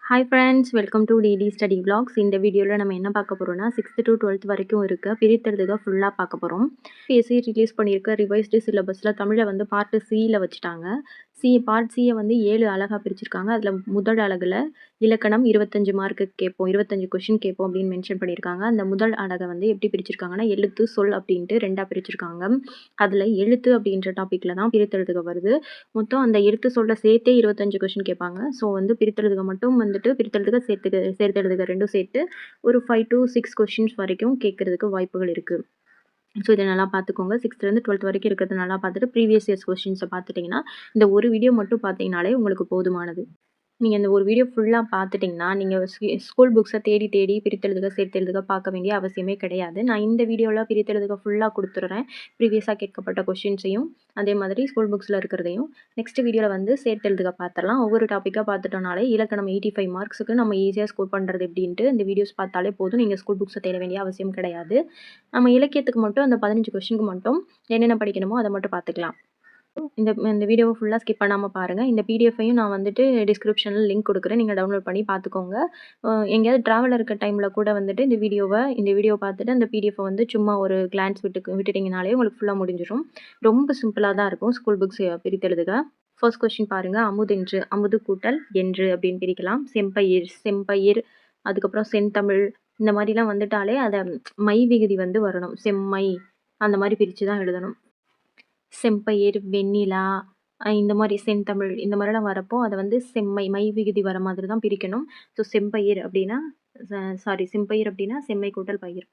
Hi friends, welcome to DD study vlogs. இந்த வீடியோவில் நம்ம என்ன பார்க்க போகிறோம்னா 6th to 12th வரைக்கும் இருக்க பிரித்தெழுதுக ஃபுல்லாக பார்க்க போகிறோம். பிஎஸ்சி ரிலீஸ் பண்ணியிருக்க ரிவைஸ்டு சிலபஸில் தமிழை வந்து பார்ட் சியில் வச்சுட்டாங்க. பார்ட் சியை வந்து 7 அழகாக பிரிச்சிருக்காங்க. அதில் முதல் அழகில் இலக்கணம் 25 மார்க்கு கேட்போம், 25 கொஷின் கேட்போம் அப்படின்னு மென்ஷன் பண்ணியிருக்காங்க. அந்த முதல் அழகை வந்து எப்படி பிரிச்சிருக்காங்கன்னா எழுத்து சொல் அப்படின்ட்டு 2ஆக பிரிச்சிருக்காங்க. அதில் எழுத்து அப்படின்ற டாப்பிக்கில் தான் பிரித்தெழுதுக வருது. மொத்தம் அந்த எழுத்து சொல்ல சேர்த்தே 25 கொஷின் கேட்பாங்க. ஸோ வந்து பிரித்தெழுதுக மட்டும் வந்துட்டு பிரித்தெழுதுக சேர்த்தெழுதுக ரெண்டும் சேர்த்து ஒரு 5 to 6 கொஷின்ஸ் வரைக்கும் கேட்கறதுக்கு வாய்ப்புகள் இருக்குது. ஸோ இதை நல்லா பார்த்துக்கோங்க. 6th to 12th வரைக்கும் இருக்கிறது நல்லா பார்த்துட்டு ப்ரீவியஸ் இயர்ஸ் கொஸ்டின்ஸை பார்த்துட்டிங்கன்னா இந்த ஒரு வீடியோ மட்டும் பார்த்தீங்கனாலே உங்களுக்கு போதுமானது. நீங்கள் இந்த ஒரு வீடியோ ஃபுல்லாக பார்த்துட்டிங்கன்னா நீங்கள் ஸ்கூல் புக்ஸை தேடி தேடி பிரித்தெழுதுக சேர்த்தெழுதுக பார்க்க வேண்டிய அவசியமே கிடையாது. நான் இந்த வீடியோவில் பிரித்தெழுதுக ஃபுல்லாக கொடுத்துட்றேன். ப்ரீவியஸாக கேட்கப்பட்ட கொஷின்ஸையும் அதே மாதிரி ஸ்கூல் புக்ஸில் இருக்கிறதையும். நெக்ஸ்ட் வீடியோவில் வந்து சேர்த்தெழுதுக பார்த்துடலாம். ஒவ்வொரு டாப்பிக்காக பார்த்துட்டோனாலே இலக்கணம் 85 மார்க்ஸுக்கு நம்ம ஈஸியாக ஸ்கோர் பண்ணுறது எப்படின்ட்டு இந்த வீடியோஸ் பார்த்தாலே போதும். நீங்கள் ஸ்கூல் புக்ஸை தேட வேண்டிய அவசியம் கிடையாது. நம்ம இலக்கியத்துக்கு மட்டும் அந்த 15 கொஷினுக்கு மட்டும் என்னென்ன படிக்கணுமோ அதை மட்டும் பார்த்துக்கலாம். இந்த வீடியோவை ஃபுல்லாக ஸ்கிப் பண்ணாமல் பாருங்கள். இந்த பிடிஎஃபையும் நான் வந்துட்டு டிஸ்கிரிப்ஷனில் லிங்க் கொடுக்குறேன், நீங்கள் டவுன்லோட் பண்ணி பார்த்துக்கோங்க. எங்கேயாவது ட்ராவல் இருக்க டைமில் கூட வந்துட்டு இந்த வீடியோ பார்த்துட்டு அந்த பிடிஎஃபை வந்து சும்மா ஒரு கிளான்ஸ் விட்டுட்டிங்கனாலே உங்களுக்கு ஃபுல்லாக முடிஞ்சிடும். ரொம்ப சிம்பிளாக தான் இருக்கும் ஸ்கூல் புக்ஸ் பிரித்தெழுதுக. ஃபர்ஸ்ட் கொஸ்டின் பாருங்கள். அமுதென்று, அமுது கூட்டல் என்று அப்படின்னு பிரிக்கலாம். செம்பயிர், செம்பயிர். அதுக்கப்புறம் செந்தமிழ். இந்த மாதிரிலாம் வந்துட்டாலே அதை மை விகுதி வந்து வரணும். செம்மை அந்த மாதிரி பிரித்து தான் எழுதணும். செம்பயிர், வெண்ணிலா, இந்த மாதிரி செந்தமிழ் இந்த மாதிரிலாம் வரப்போ அதை வந்து செம்மை மை விகுதி வர மாதிரி தான் பிரிக்கணும். ஸோ செம்பயிர் அப்படின்னா செம்பயிர் அப்படின்னா செம்மை கூட்டல் பயிர்.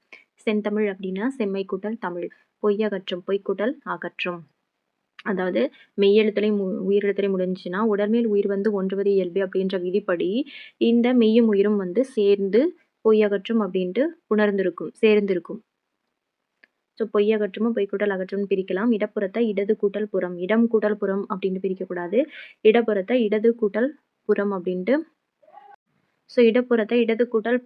செந்தமிழ் அப்படின்னா செம்மை கூட்டல் தமிழ். பொய்யகற்றும், பொய் கூட்டல் அகற்றும். அதாவது மெய்யெழுத்துலையும் உயிரெழுத்துலையும் முடிஞ்சுன்னா உடல்மேல் உயிர் வந்து ஒன்றுவது இயல்பு அப்படின்ற விதிப்படி இந்த மெய்யும் உயிரும் வந்து சேர்ந்து பொய்யகற்றும் அப்படின்ட்டு சேர்ந்திருக்கும். ஸோ பொய்யகற்றமும் பொய் கூட்டல் அகற்றமும் பிரிக்கலாம். இடப்புறத்தை இடது கூட்டல் புறம், இடம் கூட்டல் புறம் அப்படின்ட்டு பிரிக்கக்கூடாது. இடப்புறத்தை இடது கூட்டல் புறம் அப்படின்ட்டு இடப்புறத்தை இடது கூட்டல்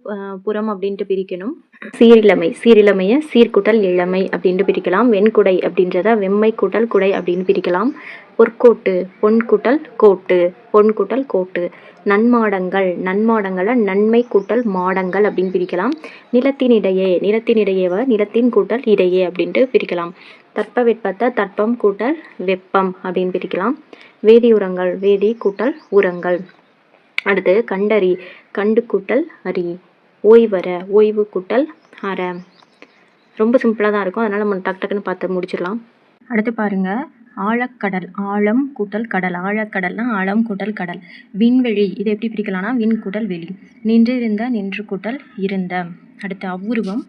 புறம் அப்படின்ட்டு பிரிக்கணும். சீரிழமையை சீர்கூட்டல் இளமை அப்படின்ட்டு பிரிக்கலாம். வெண்குடை அப்படின்றத வெம்மை கூட்டல் குடை அப்படின்னு பிரிக்கலாம். பொன் கூட்டல் கோட்டு, பொன் கூட்டல் கோட்டு. நன்மாடங்களை நன்மை கூட்டல் மாடங்கள் அப்படின்னு பிரிக்கலாம். நிலத்தினிடையேவ நிலத்தின் கூட்டல் இடையே அப்படின்ட்டு பிரிக்கலாம். தட்பவெப்பத்தை தட்பம் கூட்டல் வெப்பம் அப்படின்னு பிரிக்கலாம். வேதியுரங்கள், வேதி கூட்டல் உரங்கள். அடுத்து கண்டறி, கண்டு கூட்டல் அறி. ஓய்வற, ஓய்வு கூட்டல் அற. ரொம்ப சிம்பிளாக தான் இருக்கும், அதனால் நம்ம டக்குன்னு பார்த்து முடிச்சிடலாம். அடுத்து பாருங்கள். ஆழக்கடல், ஆழம் கூட்டல் கடல். ஆழக்கடல்னா ஆழம் கூட்டல் கடல். விண்வெளி, இதை எப்படி பிரிக்கலாம்னா விண் கூட்டல் வெளி. நின்றிருந்த, நின்று கூட்டல் இருந்த. அடுத்து அவ்வுருவம்,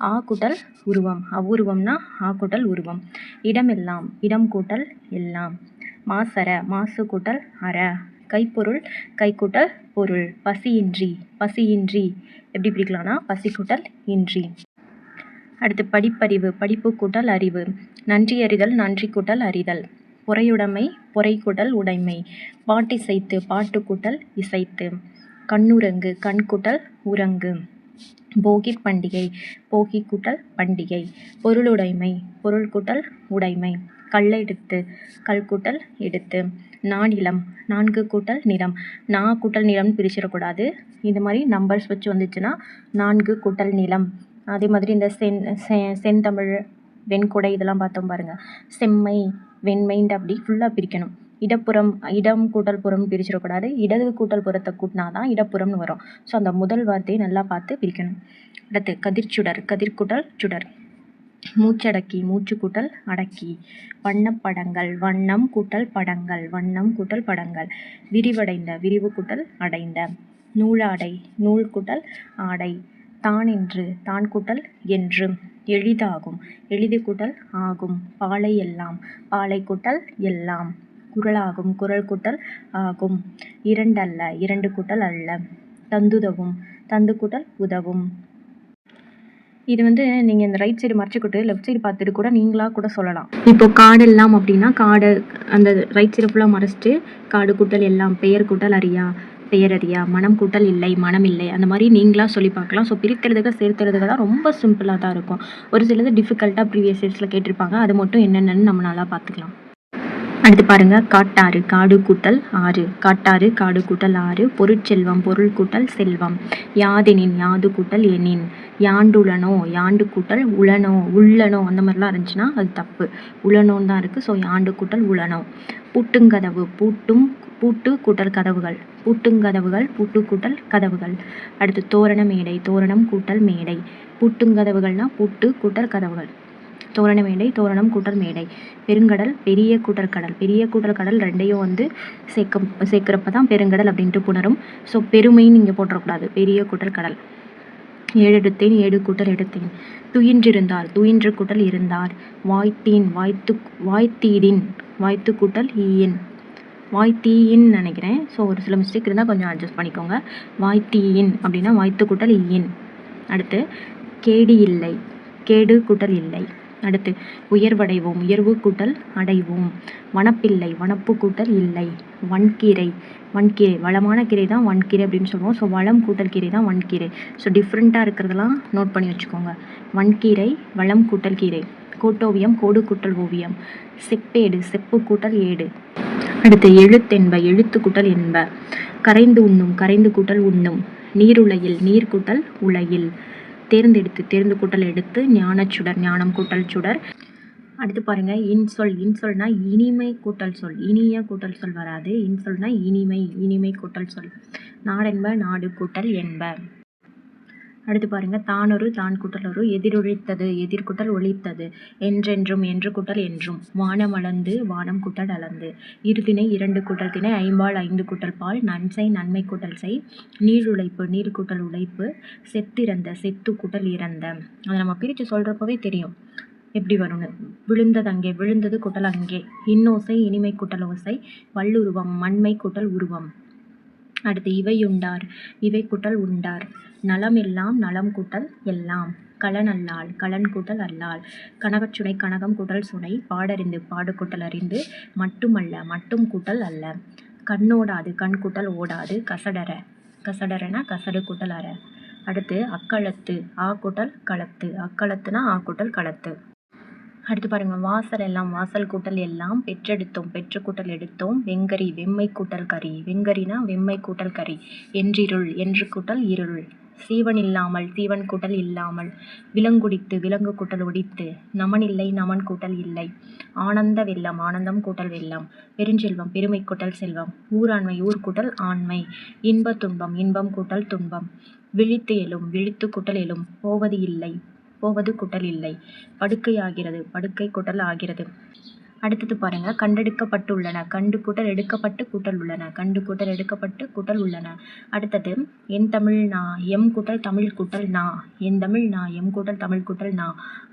ஆ கூட்டல் உருவம். அவ்வுருவம்னா ஆ கூட்டல் உருவம். இடமெல்லாம், இடம் கூட்டல் எல்லாம். மாசற, மாசு கூட்டல் அற. கைப்பொருள், கை கூட்டல் பொருள். பசியின்றி, பசியின்றி எப்படி பிரிக்கலாம்னா பசி கூட்டல் இன்றி. அடுத்து படிப்பறிவு, படிப்பு கூட்டல் அறிவு. நன்றி அறிதல், நன்றி கூட்டல் அறிதல். பொறையுடைமை, பொறை கூட்டல் உடைமை. பாட்டிசைத்து, பாட்டு கூட்டல் இசைத்து. கண்ணுரங்கு, கண் கூட்டல் உரங்கு. போகி பண்டிகை, போகி கூட்டல் பண்டிகை. பொருளுடைமை, பொருள் கூட்டல் உடைமை. கல்லெடுத்து, கல் கூட்டல் எடுத்து. நானிலம், நான்கு கூட்டல் நிலம். நான் கூட்டல் நிலம்னு பிரிச்சிடக்கூடாது. இந்த மாதிரி நம்பர்ஸ் வச்சு வந்துச்சுன்னா 4 கூட்டல் நிலம். அதே மாதிரி இந்த செந்தமிழ், வெண்குடை இதெல்லாம் பார்த்தோம் பாருங்கள். செம்மை, வெண்மைன்ட்டு அப்படி ஃபுல்லாக பிரிக்கணும். இடப்புறம், இடம் கூட்டல் புறம் பிரிச்சிடக்கூடாது. இடது கூட்டல் புறத்தை கூட்டினா தான் இடப்புறம்னு வரும். ஸோ அந்த முதல் வார்த்தையை நல்லா பார்த்து பிரிக்கணும். அடுத்து கதிர்ச்சுடர், கதிர் கூட்டல் சுடர். மூச்சடக்கி, மூச்சு கூட்டல் அடக்கி. வண்ணப்படங்கள், வண்ணம் கூட்டல் படங்கள், வண்ணம் கூட்டல் படங்கள். விரிவடைந்த, விரிவு கூட்டல் அடைந்த. நூலாடை, நூல் கூட்டல் ஆடை. தான் என்று, தான் கூட்டல் என்று. எளிதாகும், எளிது கூட்டல் ஆகும். பாலை எல்லாம், பாலை கூட்டல் எல்லாம். குரலாகும், குரல் கூட்டல் ஆகும். இரண்டல்ல, இரண்டு கூட்டல் அல்ல. தந்துதவும், தந்து கூட்டல் உதவும். இது வந்து நீங்கள் இந்த ரைட் சைடு மறைச்சிக்கிட்டு லெஃப்ட் சைடு பார்த்துட்டு கூட நீங்களாக கூட சொல்லலாம். இப்போ காடு எல்லாம் அப்படின்னா காடு அந்த ரைட் சைடு ஃபுல்லாக மறைச்சிட்டு காடு கூட்டல் எல்லாம், பெயர் கூட்டல் அறியா, பெயரறியா. மனம் கூட்டல் இல்லை, மனம் இல்லை. அந்த மாதிரி நீங்களாக சொல்லி பார்க்கலாம். ஸோ பிரித்தெழுதுக சேர்த்தெழுதுக தான் ரொம்ப சிம்பிளாக தான் இருக்கும். ஒரு சிலது டிஃபிகல்ட்டாக ப்ரீவியஸ் இயர்ஸில் கேட்டிருப்பாங்க. அது மட்டும் என்னென்னு நம்ம நல்லா பார்த்துக்கலாம். அடுத்து பாருங்க, காட்டாறு காடு கூட்டல் ஆறு, காட்டாறு காடு கூட்டல் ஆறு. பொருட்செல்வம் பொருள் கூட்டல் செல்வம். யாதெனின் யாது கூட்டல் எனின். யாண்டுளனோ யாண்டு கூட்டல் உளனோ உள்ளனோ அந்த மாதிரிலாம் இருந்துச்சுன்னா அது தப்பு. உளனோன்னு தான் இருக்குது. ஸோ யாண்டு கூட்டல் உளனோ. பூட்டுங்கதவு பூட்டு கூட்டல் கதவுகள். பூட்டுங்கதவுகள் பூட்டு கூட்டல் கதவுகள். அடுத்து தோரண மேடை தோரணம் கூட்டல் மேடை. பூட்டுங்கதவுகள்னா பூட்டு கூட்டல் கதவுகள். தோரண மேடை தோரணம் கூட்டல் மேடை. பெருங்கடல் பெரிய கூட்டல் கடல். பெரிய கூட்டல் கடல் ரெண்டையும் வந்து சேர்க்கிறப்ப தான் பெருங்கடல் அப்படின்ட்டு புணரும். ஸோ பெருமைன்னு இங்கே போட்டுறக்கூடாது. பெரிய கூட்டல் கடல். ஏழெடுத்தேன் ஏடு கூட்டல் எடுத்தேன். துயின்றிருந்தார் துயின்று கூட்டல் இருந்தார். வாய்த்தீன் வாய்த்தீடின் வாய்த்து கூட்டல் ஈயின். வாய்த்தீயின் நினைக்கிறேன். ஸோ ஒரு சில மிஸ்டேக் இருந்தால் கொஞ்சம் அட்ஜஸ்ட் பண்ணிக்கோங்க. வாய்த்தீயின் அப்படின்னா வாய்த்து கூட்டல் ஈயின். அடுத்து கேடு இல்லை கேடு கூட்டல் இல்லை. அடுத்து உயர்வடைவோம் உயர்வு கூட்டல் அடைவோம். வனப்பில்லை வனப்பு கூட்டல் இல்லை. வன்கீரை வளமான கீரை தான் வன்கீரை அப்படின்னு சொல்லுவோம். ஸோ வளம் கூட்டல் கீரை தான் வன்கீரை. ஸோ டிஃப்ரெண்ட்டாக இருக்கிறதெல்லாம் நோட் பண்ணி வச்சுக்கோங்க. வன்கீரை வளம் கூட்டல் கீரை. கோட்டோவியம் கோடு கூட்டல் ஓவியம். செப்பேடு செப்பு கூட்டல் ஏடு. அடுத்து எழுத்தென்ப எழுத்து கூட்டல் என்ப. கரைந்து உண்ணும் கரைந்து கூட்டல் உண்ணும். நீருலையில் நீர் கூட்டல் உலையில். தேர்ந்து கூட்டல் எடுத்து. ஞானச்சுடர் ஞானம் கூட்டல் சுடர். அடுத்து பாருங்க, இன்சொல்னா இனிமை கூட்டல் சொல். இனிய கூட்டல் சொல் வராது. இன்சொல்னா இனிமை கூட்டல் சொல். நாடென்ப நாடு கூட்டல் என்ப. அடுத்து பாருங்க, தானொரு தான் கூட்டல் ஒரு. எதிரொலித்தது எதிர் கூட்டல் ஒலித்தது. என்றென்றும் என்று கூட்டல் என்றும். வானம் அளந்து வானம் கூட்டல் அளந்து. இருதிணை இரண்டு கூட்டல் திணை. ஐம்பால் ஐந்து கூட்டல் பால். நன்செய் நன்மை கூட்டல் செய். நீருழைப்பு நீர் கூட்டல் உழைப்பு. செத்திறந்த செத்து கூட்டல் இறந்த. அதை நம்ம பிரித்து சொல்கிறப்பவே தெரியும் எப்படி வரும்னு. விழுந்தது அங்கே விழுந்தது கூட்டல் அங்கே. இன்னோசை இனிமை கூட்டல் ஓசை. வல்லுருவம் மண்மை கூட்டல் உருவம். அடுத்து இவையுண்டார் இவை கூட்டல் உண்டார். நலம் எல்லாம் நலம் கூட்டல் எல்லாம். கலன் அல்லால் கலன் கூட்டல் அல்லால். கனகச்சுனை கனகம் கூட்டல் சுனை. பாடறிந்து பாடு கூட்டல் அறிந்து. மட்டுமல்ல மட்டும் கூட்டல் அல்ல. கண்ணோடாது கண் கூட்டல் ஓடாது. கசடரனா கசடு கூட்டல் அற. அடுத்து அக்களத்து ஆ கூட்டல் களத்து. அக்களத்துனா ஆ கூட்டல் களத்து. அடுத்து பாருங்க, வாசல் எல்லாம் வாசல் கூட்டல் எல்லாம். பெற்றெடுத்தோம் பெற்று கூட்டல் எடுத்தோம். வெங்கரி வெம்மை கூட்டல் கரி. வெங்கரினா வெம்மை கூட்டல் கரி. என்றிருள் என்று கூட்டல் இருள். சீவன் இல்லாமல் சீவன் கூட்டல் இல்லாமல். விலங்குடித்து விலங்கு கூட்டல் ஒடித்து. நமனில்லை நமன் கூட்டல் இல்லை. ஆனந்த வெள்ளம் ஆனந்தம் கூட்டல் வெள்ளம். பெருஞ்செல்வம் பெருமை கூட்டல் செல்வம். ஊராண்மை ஊர் கூட்டல் ஆண்மை. இன்ப துன்பம் இன்பம் கூட்டல் துன்பம். விழித்து எழும் விழித்து கூட்டல் எழும். போவது இல்லை போவது கூட்டல் இல்லை. படுக்கை ஆகிறது படுக்கை கூட்டல் ஆகிறது. அடுத்தது பாருங்க, கண்டெடுக்கப்பட்டுள்ளன கண்டு கூட்டல் எடுக்கப்பட்டு கூட்டல் உள்ளன. கண்டு கூட்டல் எடுக்கப்பட்டு கூட்டல் உள்ளன. அடுத்தது என் தமிழ் நா எம் கூட்டல் தமிழ் கூட்டல் நா. என் தமிழ் நா எம் கூட்டல் தமிழ் கூட்டல் நா.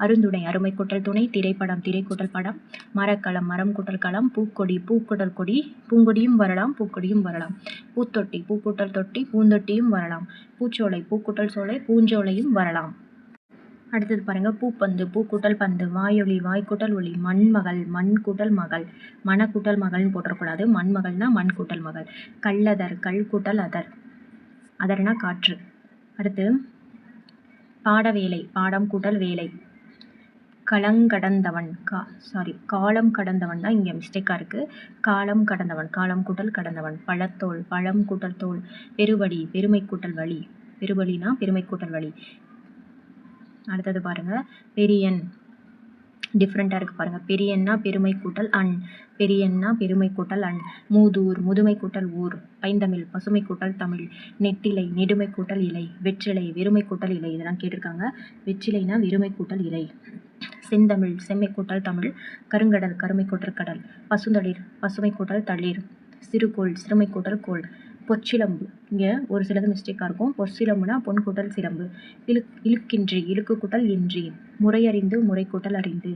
அருந்துணை அருமை கூட்டல் துணை. திரைப்படம் திரை கூட்டல் படம். மரக்களம் மரம் கூட்டல் களம். பூக்கொடி பூ கூட்டல் கொடி. பூங்கொடியும் வரலாம் பூக்கொடியும் வரலாம். பூத்தொட்டி பூ கூட்டல் தொட்டி. பூந்தொட்டியும் வரலாம். பூச்சோலை பூ கூட்டல் சோலை. பூஞ்சோலையும் வரலாம். அடுத்தது பாருங்க, பூப்பந்து பூ கூட்டல் பந்து. வாயொலி வாய் கூட்டல் ஒளி. மண்மகள் மண் கூட்டல் மகள். மன கூட்டல் மகள்னு போட்டக்கூடாது. மண்மகள்னா மண் கூட்டல் மகள். கள்ளதர் கல் கூட்டல் அதர். அதர்னா காற்று. அடுத்து பாடவேலை பாடம் கூட்டல் வேலை. களங்கடந்தவன் காலம் கடந்தவன் தான் இங்கே மிஸ்டேக்காக இருக்குது. காலம் கடந்தவன் காலம் கூட்டல் கடந்தவன். பழத்தோல் பழம் கூட்டல் தோல். பெருவழி பெருமை கூட்டல் வழி. பெருவழினா பெருமை கூட்டல் வழி. அடுத்தது பாருங்க, பெரியன் டிஃப்ரெண்ட்டாக இருக்குது பாருங்கள். பெரியன்னா பெருமை கூட்டல் அண். பெரியன்னா பெருமை கூட்டல் அண். மூதூர் முதுமை கூட்டல் ஊர். பைந்தமிழ் பசுமை கூட்டல் தமிழ். நெட்டிலை நெடுமை கூட்டல் இலை. வெற்றிலை வெறுமை கூட்டல் இலை. இதெல்லாம் கேட்டிருக்காங்க. வெற்றிலைனா வெறுமை கூட்டல் இலை. செந்தமிழ் செம்மை கூட்டல் தமிழ். கருங்கடல் கருமை கூட்டல் கடல். பசுந்தளிர் பசுமை கூட்டல் தளிர். சிறுகோள் சிறுமை கூட்டல் கோள். பொற்சிலம்பு இங்கே ஒரு சிலது மிஸ்டேக்காக இருக்கும். பொற்சிலம்புனா பொன் கூட்டல் சிலம்பு. இழுக்கின்றி இழுக்கு கூட்டல் இன்றி. முறையறிந்து முறை கூட்டல் அறிந்து.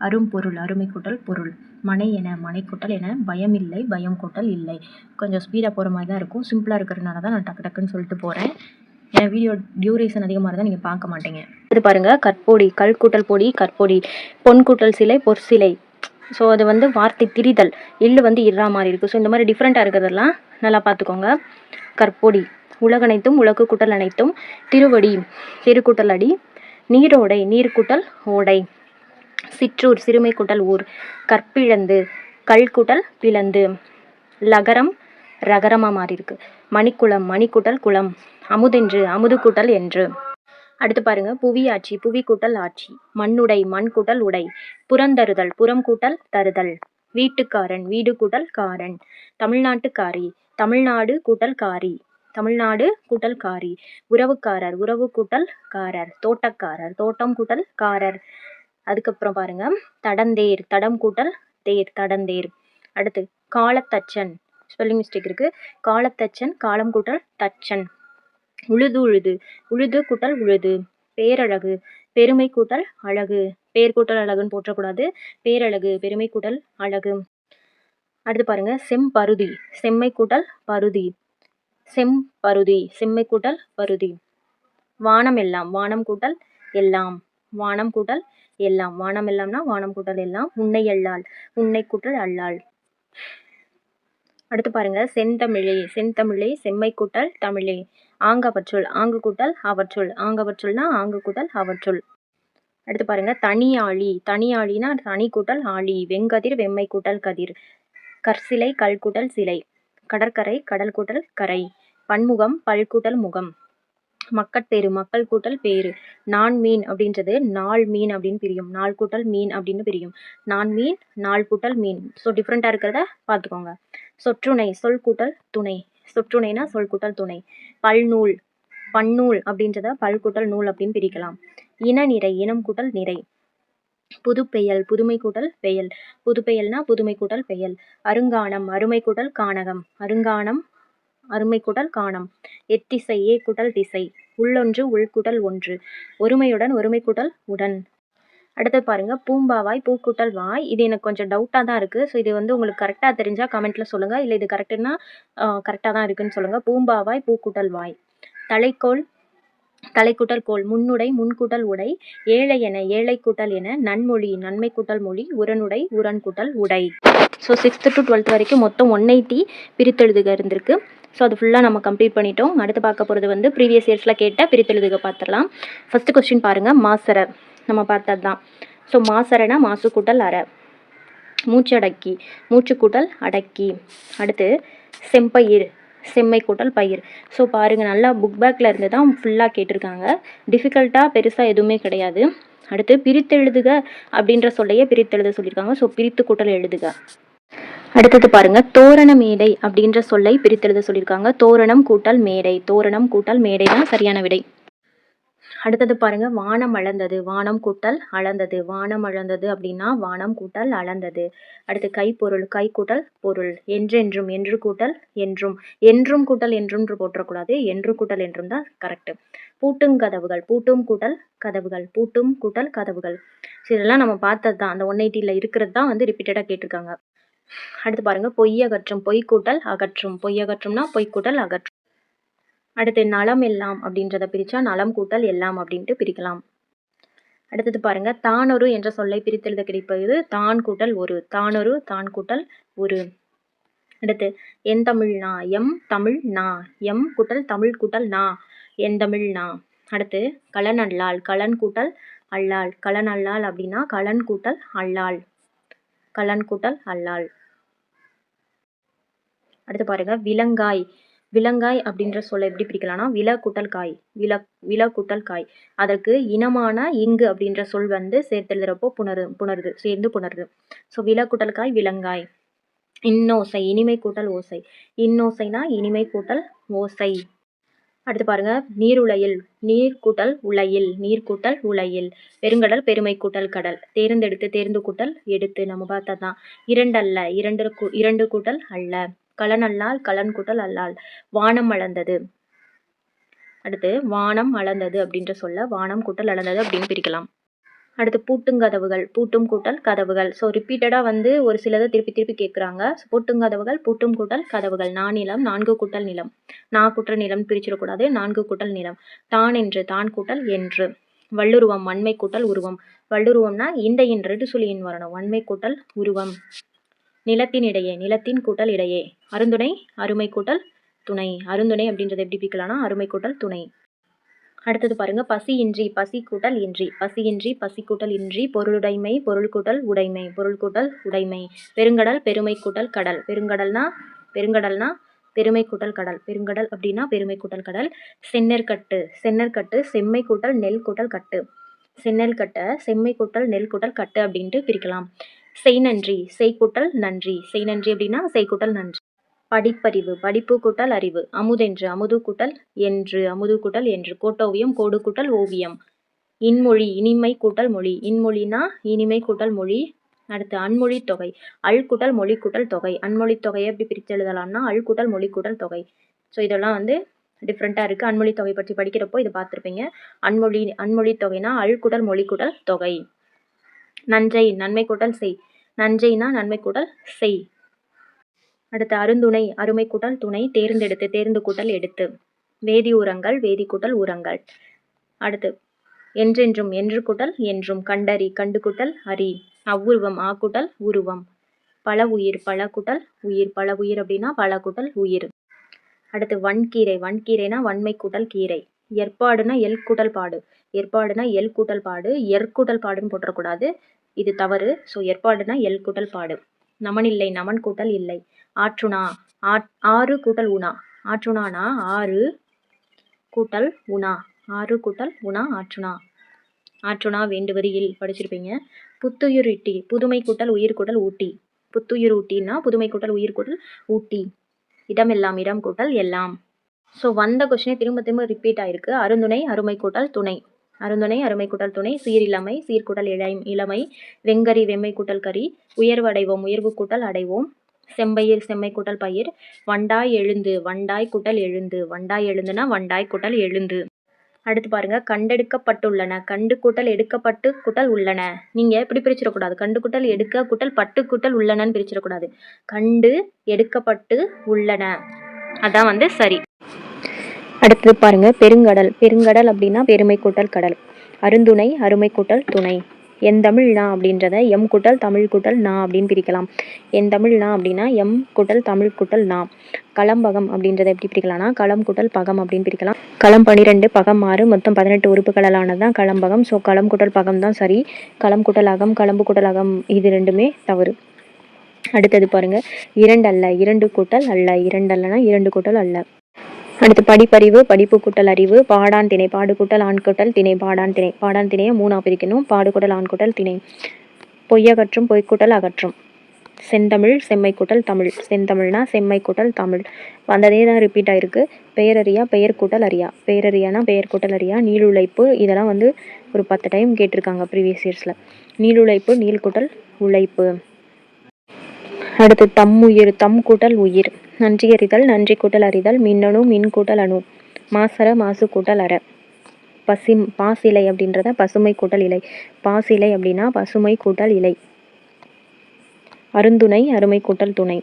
அரும்பொருள் அருமை கூட்டல் பொருள். மனை என மனை கூட்டல் என. பயம் இல்லை பயம் கூட்டல் இல்லை. கொஞ்சம் ஸ்பீடாக போகிற மாதிரி தான் இருக்கும். சிம்பிளாக இருக்கிறதுனால தான் நான் டக்கு டக்குன்னு சொல்லிட்டு போகிறேன். ஏன்னா வீடியோ டியூரேஷன் அதிகமாக இருந்தால் நீங்கள் பார்க்க மாட்டீங்க. இது பாருங்கள், கற்பொடி கல் கூட்டல் பொடி கற்பொடி. பொன் கூட்டல் சிலை பொற்சிலை. ஸோ அது வந்து வார்த்தை திரிதல். எள்ளு வந்து இறா மாதிரி இருக்குது. ஸோ இந்த மாதிரி டிஃப்ரெண்ட்டாக இருக்கிறதெல்லாம் நல்லா பார்த்துக்கோங்க. கற்பொடி உலகனைத்தும் உலகு கூட்டல் அனைத்தும். திருவடி திருக்கூட்டல் அடி. நீரோடை நீர் கூட்டல் ஓடை. சிற்றூர் சிறுமை கூட்டல் ஊர். கற்பிழந்து கல் கூட்டல் பிளந்து. லகரம் ரகரமாக மாறி இருக்கு. மணிக்குளம் மணி கூட்டல் குளம். அமுதென்று அமுது கூட்டல் என்று. அடுத்து பாருங்க, புவியாட்சி புவி கூட்டல் ஆட்சி. மண்ணுடை மண் கூட்டல் உடை. புறந்தருதல் புறம் கூட்டல் தருதல். வீட்டுக்காரன் வீடு கூட்டல் காரன். தமிழ்நாட்டுக்காரி தமிழ்நாடு கூட்டல் காரி. தமிழ்நாடு கூட்டல் காரி. உறவுக்காரர் உறவு கூட்டல் காரர். தோட்டக்காரர் தோட்டம் கூட்டல் காரர். அதுக்கப்புறம் பாருங்க, தடந்தேர் தடம் கூட்டல் தேர் தடந்தேர். அடுத்து காலத்தச்சன், ஸ்பெல்லிங் மிஸ்டேக் இருக்கு. காலத்தச்சன் காலம் கூட்டல் தச்சன். உழுது உழுது உழுது கூட்டல் உழுது. பேரழகு பெருமை கூட்டல் அழகு. பேர் கூட்டல் அழகுன்னு போற்றக்கூடாது. பேரழகு பெருமை கூட்டல் அழகு. அடுத்து பாருங்க, செம்பருதி செம்மை கூட்டல் பருதி. செம்பருதி செம்மை கூட்டல் பருதி. வானம் எல்லாம் வானம் கூட்டல் எல்லாம். வானம் கூட்டல் எல்லாம். வானம் எல்லாம்னா வானம் கூட்டல் எல்லாம். உன்னை அல்லாள் உன்னை கூட்டல் அல்லாள். அடுத்து பாருங்க, செந்தமிழே செந்தமிழே செம்மை கூட்டல் தமிழே. ஆங்கவற்றுள் ஆங்கு கூட்டல் அவற்றுள். ஆங்கவற்றுள்னா ஆங்கு கூட்டல் அவற்றுள். அடுத்து பாருங்க, தனியாழி தனியாழினா தனி கூட்டல் ஆழி. வெங்கதிர் வெம்மை கூட்டல் கதிர். கற்சிலை கல் கூட்டல் சிலை. கடற்கரை கடல் கூட்டல் கரை. பன்முகம் பல் கூட்டல் முகம். மக்கட்பேரு மக்கள் கூட்டல் பேரு. நான் மீன் அப்படின்றது நாள் மீன் அப்படின்னு பிரியும். நாள் கூட்டல் மீன் அப்படின்னு பிரியும். நான் மீன் நாள் கூட்டல் மீன். ஸோ டிஃப்ரெண்டா இருக்கிறத பார்த்துக்கோங்க. சொற்றுணை சொல் கூட்டல் துணை. சொற்றுணைனா சொல் கூட்டல் துணை. பல்நூல் பன்னூல் அப்படின்றத பல் கூட்டல் நூல் அப்படின்னு பிரிக்கலாம். இனநிறை இனம் கூட்டல் நிறை. புதுப்பெயல் புதுமை கூட்டல் பெயல். புதுப்பெயல்னா புதுமை கூட்டல் பெயல். அருங்கானம் அருமை கூட்டல் கானகம். அருங்கானம் அருமை கூட்டல் காணம். எத்திசை ஏ கூட்டல் திசை. உள்ளொன்று உள் கூட்டல் ஒன்று. ஒருமையுடன் ஒருமை கூட்டல் உடன். அடுத்து பாருங்க, பூம்பாவாய் பூ கூட்டல் வாய். இது எனக்கு கொஞ்சம் டவுட்டாக தான் இருக்குது. ஸோ இது வந்து உங்களுக்கு கரெக்டாக தெரிஞ்சால் கமெண்ட்டில் சொல்லுங்கள். இல்லை இது கரெக்டுன்னா கரெக்டாக தான் இருக்குன்னு சொல்லுங்கள். பூம்பாவாய் பூ கூட்டல் வாய். தலைக்கோள் தலை கூட்டல் கோள். முன்னுடை முன்கூட்டல் உடை. ஏழை என ஏழை கூட்டல் என. நன்மொழி நன்மை கூட்டல் மொழி. உரனுடை உரன் கூட்டல் உடை. ஸோ 6th to 12th வரைக்கும் மொத்தம் 180 பிரித்தெழுதுக இருந்திருக்கு. ஸோ அது ஃபுல்லாக நம்ம கம்ப்ளீட் பண்ணிட்டோம். அடுத்து பார்க்க போகிறது வந்து ப்ரீவியஸ் இயர்ஸில் கேட்ட பிரித்தெழுதுக பார்த்துடலாம். ஃபஸ்ட்டு கொஸ்டின் பாருங்கள், மாசரை நம்ம பார்த்தது தான். ஸோ மாசரைனா மாசு கூட்டல் அரை. மூச்சடக்கி மூச்சு கூட்டல் அடக்கி. அடுத்து செம்பயிர் செம்மை கூட்டல் பயிர். ஸோ பாருங்கள், நல்லா புக் பேக்கில் இருந்து தான் ஃபுல்லாக கேட்டிருக்காங்க. டிஃபிகல்ட்டாக பெருசாக எதுவுமே கிடையாது. அடுத்து பிரித்தெழுதுக அப்படின்ற சொல்லையே பிரித்தெழுத சொல்லியிருக்காங்க. ஸோ பிரித்து கூட்டல் எழுதுக. அடுத்தது பாருங்க, தோரண மேடை அப்படின்ற சொல்லை பிரித்தெழுத சொல்லியிருக்காங்க. தோரணம் கூட்டல் மேடை. தோரணம் கூட்டல் மேடை தான் சரியான விடை. அடுத்தது பாருங்க, வானம் அளந்தது. வானம் கூட்டல் அளந்தது. வானம் அளந்தது அப்படின்னா வானம் கூட்டல் அளந்தது. அடுத்து கைப்பொருள். கை கூட்டல் பொருள். என்றென்றும் என்று கூட்டல் என்றும். என்றும் கூட்டல் என்றும் போற்றக்கூடாது. என்று கூட்டல் என்றும் தான் கரெக்ட். பூட்டுங்கதவுகள். பூட்டும் கூட்டல் கதவுகள். பூட்டும் கூட்டல் கதவுகள். இதெல்லாம் நம்ம பார்த்தது தான். அந்த 180ல இருக்கிறது தான் வந்து ரிப்பீட்டடாக கேட்டிருக்காங்க. அடுத்து பாருங்க, பொய் அகற்றும். பொய் கூட்டல் அகற்றும். பொய் அகற்றும்னா பொய் கூட்டல் அகற்றும். அடுத்து நலம் எல்லாம் அப்படின்றத பிரிச்சா நலம் கூட்டல் எல்லாம் அப்படின்ட்டு பிரிக்கலாம். அடுத்தது பாருங்க, தானொரு என்ற சொல்லை பிரித்தெழுத கிடைப்பது தான் கூட்டல் ஒரு. தானொரு தான் கூட்டல் ஒரு. அடுத்து என் தமிழ் நா. எம் தமிழ் நா. எம் கூட்டல் தமிழ் கூட்டல் நா. என் தமிழ் நா. அடுத்து கலன் அல்லாள். கலன் கூட்டல் அல்லாள். கலன் அல்லாள் அப்படின்னா கலன் கூட்டல் அல்லாள். கலன் கூட்டல் அல்லாள். அடுத்து பாருங்க, விலங்காய். விலங்காய் அப்படின்ற சொல்ல எப்படி பிரிக்கலாம்னா வில கூட்டல் காய். வில கூட்டல் காய். அதற்கு இனமான இங்கு அப்படின்ற சொல் வந்து சேர்த்தெழுதுறப்போ புணருது சேர்ந்து புணருது. ஸோ வில கூட்டல் காய் விலங்காய். இன்னோசை. இனிமை கூட்டல் ஓசை. இன்னோசைனா இனிமை கூட்டல் ஓசை. அடுத்து பாருங்க, நீருலையில். நீர் கூட்டல் உலையில். நீர் கூட்டல் உலையில். பெருங்கடல் பெருமை கூட்டல் கடல். தேர்ந்தெடுத்து தேர்ந்து கூட்டல் எடுத்து நம்ம பார்த்ததான். இரண்டல்ல. இரண்டு கூட்டல் அல்ல. கலன் அல்லால் கலன் கூட்டல் அல்லால். வானம் அளந்தது. அடுத்து வானம் அளந்தது அப்படின்ற சொல்ல வானம் கூட்டல் அளந்தது அப்படின்னு பிரிக்கலாம். அடுத்து பூட்டுங்கதவுகள். பூட்டும் கூட்டல் கதவுகள். ஸோ ரிப்பீட்டடாக வந்து ஒரு சிலதை திருப்பி கேட்குறாங்க. பூட்டுங்கதவுகள் பூட்டும் கூட்டல் கதவுகள். நிலம் 4 கூட்டல் நிலம். கூட்டல் நிலம் பிரிச்சிடக்கூடாது. 4 கூட்டல் நிலம். தான் என்று தான் கூட்டல் என்று. வள்ளுருவம். வன்மை கூட்டல் உருவம். வள்ளுருவம்னா இந்த என்று சொல்லியின் வரணும். வன்மை கூட்டல் உருவம். நிலத்தின் இடையே. நிலத்தின் கூட்டல் இடையே. அருந்துணை அருமை கூட்டல் துணை. அருந்துணை அப்படின்றத எப்படி பிரிக்கலாம்னா அருமை கூட்டல் துணை. அடுத்தது பாருங்க, பசியின்றி பசி கூட்டல் இன்றி, பசியின்றி பசி கூட்டல் இன்றி, பொருளுடைமை பொருள் கூட்டல் உடைமை, பொருள் கூட்டல் உடைமை, பெருங்கடல் பெருமை கூட்டல் கடல், பெருங்கடல்னா பெருமை கூட்டல் கடல், பெருங்கடல் அப்படின்னா பெருமை கூட்டல் கடல். செந்நெற்கட்டு செந்நெற்கட்டு செம்மை கூட்டல் நெல் கூட்டல் கட்டு, செந்நெல் கட்டை செம்மை கூட்டல் நெல் கூட்டல் கட்டு அப்படின்ட்டு பிரிக்கலாம். செய் நன்றி செய் கூட்டல் நன்றி, செய் நன்றி அப்படின்னா செய் கூட்டல் நன்றி. படிப்பறிவு படிப்பு கூட்டல் அறிவு, அமுதென்று அமுது கூட்டல் என்று, அமுது கூட்டல் என்று, கோட்டோவியம் கோடு கூட்டல் ஓவியம். இன்மொழி இனிமை கூட்டல் மொழி, இன்மொழினா இனிமை கூட்டல் மொழி. அடுத்து அன்மொழி தொகை, அல் கூட்டல் மொழி கூட்டல் தொகை, அன்மொழி தொகையை எப்படி பிரித்து எழுதலாம்னா அல் கூட்டல் மொழி கூட்டல் தொகை. ஸோ இதெல்லாம் வந்து டிஃப்ரெண்ட்டாக இருக்குது. அன்மொழி தொகை பற்றி படிக்கிறப்போ இது பார்த்துருப்பீங்க. அன்மொழி தொகைனா அல் கூட்டல் மொழி கூட்டல் தொகை. நஞ்சை நன்மை கூட்டல் செய், நஞ்சைனா நன்மை கூட்டல் செய். அடுத்து அருந்துணை அருமை கூட்டல் துணை, தேர்ந்தெடுத்து தேர்ந்து கூட்டல் எடுத்து, வேதி உரங்கள் வேதி கூட்டல் உரங்கள். அடுத்து என்றென்றும் என்று கூட்டல் என்றும், கண்டறி கண்டு கூட்டல் அறி, அவ்வுருவம் ஆ கூட்டல் உருவம், பல உயிர் பல கூட்டல் உயிர், பல உயிர் அப்படின்னா பல கூட்டல் உயிர். அடுத்து வன்கீரை வன்கீரைனா வன்மை கூட்டல் கீரை. ஏற்பாடுனா எல் கூட்டல் பாடு, ஏற்பாடுனா எல் கூட்டல் பாடு, எற்கூட்டல் பாடுன்னு போட்டுறக்கூடாது, இது தவறு. ஸோ ஏற்பாடுனா எல் கூட்டல் பாடு. நமனில்லை நமன் கூட்டல் இல்லை. ஆற்றுணா ஆறு கூட்டல் உணா, ஆற்றுணானா ஆறு கூட்டல் உணா, ஆறு கூட்டல் உணா ஆற்றுணா, ஆற்றுணா வேண்டுவது இல் படிச்சிருப்பீங்க. புத்துயிர் இட்டி புதுமை கூட்டல் உயிர் கூட்டல் ஊட்டி, புத்துயிர் ஊட்டின்னா புதுமை கூட்டல் உயிர் கூட்டல் ஊட்டி. இடமெல்லாம் இடம் கூட்டல் எல்லாம். ஸோ வந்த கொஸ்டினே திரும்ப திரும்ப ரிப்பீட் ஆயிருக்கு. அருந்துணை அருமை கூட்டல் துணை, அருந்துணை அருமை கூட்டல் துணை, சீரிழமை சீர்கூட்டல் இளமை, வெங்கரி வெம்மை கூட்டல் கரி, உயர்வு அடைவோம் உயர்வு கூட்டல் அடைவோம், செம்பயிர் செம்மை கூட்டல் பயிர், வண்டாய் எழுந்து வண்டாய் கூட்டல் எழுந்து, வண்டாய் எழுந்துனா வண்டாய் கூட்டல் எழுந்து. அடுத்து பாருங்க, கண்டெடுக்கப்பட்டுள்ளன கண்டு கூட்டல் எடுக்கப்பட்டு கூட்டல் உள்ளன. நீங்க இப்படி பிரிச்சிடக்கூடாது, கண்டு கூட்டல் எடுக்க கூட்டல் பட்டு கூட்டல் உள்ளனன்னு பிரிச்சிடக்கூடாது. கண்டு எடுக்கப்பட்டு உள்ளன, அதான் வந்து சரி. அடுத்தது பாருங்க, பெருங்கடல் பெருங்கடல் அப்படின்னா பெருமை கூட்டல் கடல், அருந்துணை அருமை கூட்டல் துணை. என் தமிழ் நா அப்படின்றத எம் கூட்டல் தமிழ் கூட்டல் நா அப்படின்னு பிரிக்கலாம். என் தமிழ் நா அப்படின்னா எம் கூட்டல் தமிழ் கூட்டல் நா. களம்பகம் அப்படின்றத எப்படி பிரிக்கலாம்னா களம் கூட்டல் பகம் அப்படின்னு பிரிக்கலாம். களம் 12 பகம் 6 மொத்தம் 18 உறுப்புகளானது தான் களம்பகம். ஸோ களம் கூட்டல் பகம் தான் சரி. களம் கூட்டல் அகம் களம்பு கூட்டல் அகம் இது ரெண்டுமே தவறு. அடுத்தது பாருங்க, இரண்டு அல்ல இரண்டு கூட்டல் அல்ல, இரண்டு அல்லனா இரண்டு கூட்டல் அல்ல. அடுத்து படிப்பறிவு படிப்பு கூட்டல் அறிவு, பாடான் திணை பாடு கூட்டல் ஆண் கூட்டல் திணை, பாடான் திணை பாடான் திணையை 3ஆ பிரிக்கணும், பாடு கூட்டல் ஆண் கூட்டல் திணை. பொய்யகற்றும் பொய்க்கூட்டல் அகற்றும், செந்தமிழ் செம்மை கூட்டல் தமிழ், செந்தமிழ்னா செம்மை கூட்டல் தமிழ். வந்ததே தான் ரிப்பீட் ஆயிருக்கு. பெயரறியா பெயர் கூட்டல் அறியா, பெயரறியானா பெயர் கூட்டல் அறியா. நீளுழைப்பு இதெல்லாம் வந்து ஒரு 10 டைம் கேட்டிருக்காங்க ப்ரீவியஸ் இயர்ஸில். நீளுழைப்பு நீள் கூட்டல் உழைப்பு. அடுத்து தம்முயிர் தம் கூட்டல் உயிர், நன்றி அறிதல் நன்றி கூட்டல் அறிதல், மின்னணு மின் கூட்டல் அணு, மாசற மாசு கூட்டல் அற. பாசிலை அப்படின்றத பசுமை கூட்டல் இலை, பாசிலை அப்படின்னா பசுமை கூட்டல் இலை. அருந்துணை அருமை கூட்டல் துணை.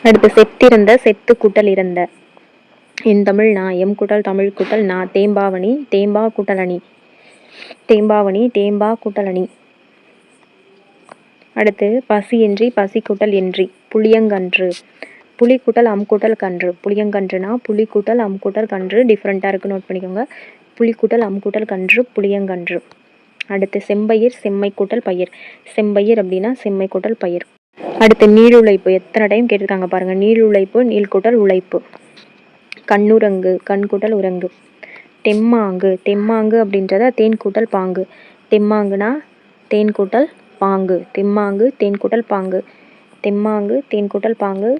அடுத்து செத்திறந்த செத்து கூட்டல் இறந்த, என் தமிழ் நா எம் கூட்டல் தமிழ் கூட்டல் நா. தேம்பாவணி தேம்பா கூட்டல் அணி, தேம்பாவணி தேம்பா கூட்டல் அணி. அடுத்து பசியின்றி பசி கூட்டல் இன்றி, புளியங்கன்று புளி கூட்டல் அம் கூட்டல் கன்று, புளியங்கன்றுனா புளி கூட்டல் அம் கூட்டல் கன்று, டிஃப்ரெண்ட்டாக இருக்குது நோட் பண்ணிக்கோங்க. புளி கூட்டல் அம் கூட்டல் கன்று புளியங்கன்று. அடுத்து செம்பயிர் செம்மை கூட்டல் பயிர், செம்பயிர் அப்படின்னா செம்மை கூட்டல் பயிர். அடுத்து நீளுழைப்பு எத்தனை டைம் கேட்டிருக்காங்க பாருங்க, நீளுழைப்பு நீள் கூட்டல் உழைப்பு. கண்ணுரங்கு கண் கூட்டல் உரங்கு. தெம்மாங்கு தெம்மாங்கு அப்படின்றத தேன் கூட்டல் பாங்கு, தெம்மாங்குனா தேன் கூட்டல் பாங்கு, தெம்மாங்கு தேன் கூட்டல் பாங்கு, தெம்மாங்கு தேன் கூட்டல் பாங்கு.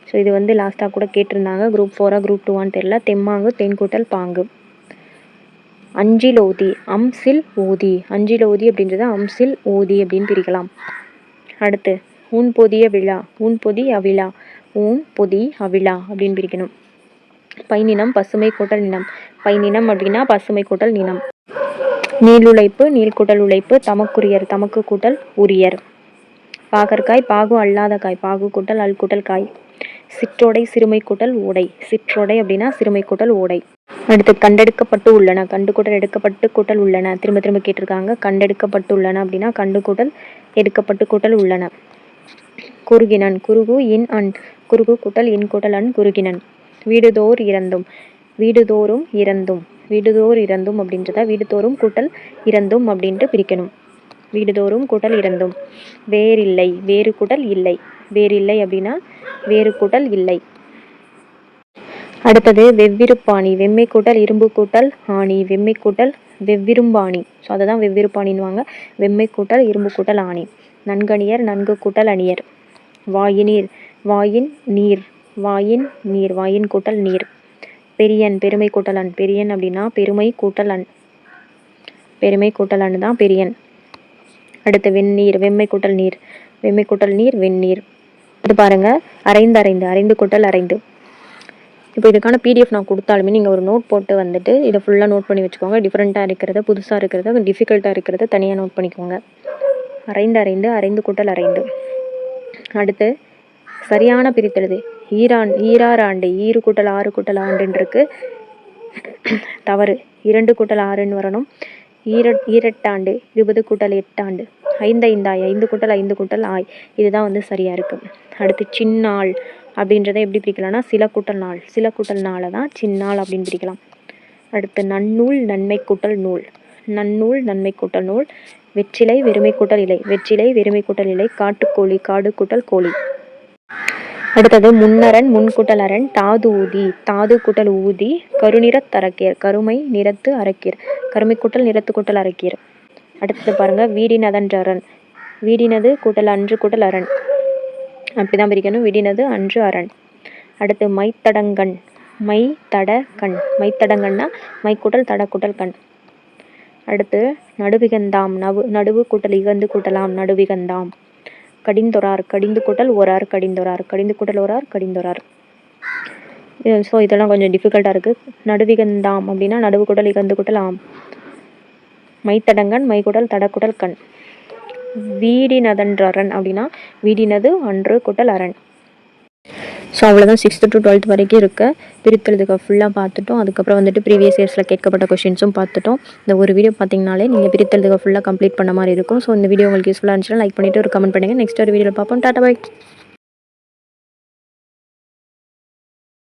ஸோ இது வந்து லாஸ்ட்டாக கூட கேட்டிருந்தாங்க, குரூப் 4 குரூப் 2 தெரியல. தெம்மாங்கு தேன் கூட்டல் பாங்கு. அஞ்சில் ஓதி அம்சில் ஓதி, அஞ்சில் ஓதி அப்படின்றத அம்சில் ஓதி அப்படின்னு பிரிக்கலாம். அடுத்து ஊன் பொதிய விழா ஊன் பொதி அவிழா, ஊன் பொதி அவிழா அப்படின்னு பிரிக்கணும். பைநினம் பசுமை கூட்டல் நினம், பைநினம் அப்படின்னா பசுமை கூட்டல் நினம். நீளுழைப்பு நீள் கூட்டல் உழைப்பு, தமக்குரியர் தமக்கு கூட்டல் உரியர். பாகற்காய் பாகு அல்லாத காய், பாகு கூட்டல் அல் கூட்டல் காய். சிற்றோடை சிறுமை கூட்டல் ஓடை, சிற்றோடை அப்படின்னா சிறுமை கூட்டல் ஓடை. அடுத்து கண்டெடுக்கப்பட்டு உள்ளன கண்டு கூட்டல் எடுக்கப்பட்டு கூட்டல் உள்ளன, திரும்ப திரும்ப கேட்டிருக்காங்க. கண்டெடுக்கப்பட்டு உள்ளன அப்படின்னா கண்டு கூட்டல் எடுக்கப்பட்டு கூட்டல் உள்ளன. குறுகினன் குறுகு இன் அன், குறுகு கூட்டல் இன் கூட்டல் அன் குறுகினன். வீடுதோர் இறந்தும், வீடுதோறும் இறந்தும், வீடுதோர் இறந்தும் அப்படின்றத வீடுதோறும் கூட்டல் இறந்தும் அப்படின்ட்டு பிரிக்கணும். வீடுதோறும் கூட்டல் இறந்தும். வேறில்லை, வேறு கூட்டல் இல்லை. வேறில்லை அப்படின்னா வேறு கூட்டல் இல்லை. அடுத்தது வெவ்விருப்பாணி. வெம்மை கூட்டல் இரும்பு கூட்டல் ஆணி. வெம்மை கூட்டல் வெவ்விரும்பாணி. ஸோ அதை தான் வெவ்விருப்பாணின்வாங்க. வெம்மை கூட்டல் இரும்பு கூட்டல் ஆணி. நன்கணியர் நன்கு கூட்டல் அணியர். வாயினீர் வாயின் நீர். வாயின் நீர். வாயின் கூட்டல் நீர். பெரியன் பெருமை கூட்டல் அன். பெரியன் அப்படின்னா பெருமை கூட்டல் அன். பெருமை கூட்டல் அன் தான் பெரியன். அடுத்து வெந்நீர். வெம்மை கூட்டல் நீர். வெம்மை கூட்டல் நீர் வெந்நீர். இது பாருங்க, அரைந்து அரைந்து. அரைந்து கூட்டல் அரைந்து. இப்போ இதுக்கான பிடிஎஃப் நான் கொடுத்தாலுமே நீங்கள் ஒரு நோட் போட்டு வந்துட்டு இதை ஃபுல்லாக நோட் பண்ணி வச்சுக்கோங்க. டிஃப்ரெண்ட்டாக இருக்கிறத, புதுசாக இருக்கிறத, டிஃபிகல்ட்டாக இருக்கிறத தனியாக நோட் பண்ணிக்கோங்க. அரைந்து அரைந்து. அரைந்து கூட்டல் அரைந்து. அடுத்து சரியான பிரித்தெழுது. ஈராறு ஆண்டு. ஈரு கூட்டல் ஆறு கூட்டல் ஆண்டுன்னு இருக்கு. தவறு. 2 கூட்டல் 6ன்னு வரணும். ஈரெட்டாண்டு. 20 கூட்டல் 8 ஆண்டு. 5 ஐந்தாய். 5 கூட்டல் 5 கூட்டல் ஆய். இதுதான் வந்து சரியாக இருக்குது. அடுத்து சின்னாள் அப்படின்றத எப்படி பிரிக்கலாம்னா சில கூட்டல் நாள். சில கூட்டல் நாளை தான் சின்னாள் அப்படின்னு பிரிக்கலாம். அடுத்து நன்னூல் நன்மை கூட்டல் நூல். நன்னூல் நன்மை கூட்டல் நூல். வெற்றிலை வெறுமை கூட்டல் இலை. வெற்றிலை வெறுமை கூட்டல் இலை. காட்டுக்கோழி. காடு கூட்டல் கோழி. அடுத்தது முன்னரண் முன் கூட்டல் அரண். தாது ஊதி. தாது கூட்டல் ஊதி. கருநிறத் அரக்கீர். கருமை நிறத்து அரக்கீர். கருமை கூட்டல் நிறத்து கூட்டல் அரக்கீர். அடுத்தது பாருங்க, வீடினதன்று அரண். வீடினது கூட்டல் அன்று கூட்டல் அரண். அப்படிதான் பிரிக்கணும். வீடினது அன்று அரண். அடுத்து மைத்தடங்கண். மை தட கண். மைத்தடங்கண்ணா மை கூட்டல் தட கூட்டல் கண். அடுத்து நடுவிகந்தாம். நடுவு கூட்டல் இகந்து கூட்டலாம். நடுவிகந்தாம். கடிந்தொரார். கடிந்து கூட்டல் ஒரார். கடிந்தொரார். கடிந்து கூட்டல் ஒரார். கடிந்தொரார். ஸோ இதெல்லாம் கொஞ்சம் டிஃபிகல்ட்டாக இருக்குது. நடுவிகந்தாம் அப்படின்னா நடுவு கூட்டல் இகந்து கூட்டல் ஆம். மைத்தடங்கண் மை கூட்டல் தட கூட்டல் கண். வீடினதன்று அரண் அப்படின்னா வீடினது அன்று கூட்டல் அரண். ஸோ அவ்வளோதான் 6th to 12th வரைக்கும் இருக்க பிரித்தெழுதுக ஃபுல்லாக பார்த்துட்டோம். அதுக்கப்புறம் வந்துட்டு ப்ரீவியஸ் இயர்ஸில் கேட்கப்பட்ட கொஷின்ஸும் பார்த்துட்டோம். இந்த ஒரு வீடியோ பார்த்தீங்கனாலே நீங்கள் பிரித்தெழுதுக ஃபுல்லாக கம்ப்ளீட் பண்ண மாதிரி இருக்கும். ஸோ இந்த வீடியோ உங்களுக்கு யூஸ்ஃபுல்லாக இருந்துச்சுன்னா லைக் பண்ணிவிட்டு ஒரு கமெண்ட் பண்ணுங்கள். நெக்ஸ்ட் ஒரு வீடியோவில் பார்ப்போம். Tata bye.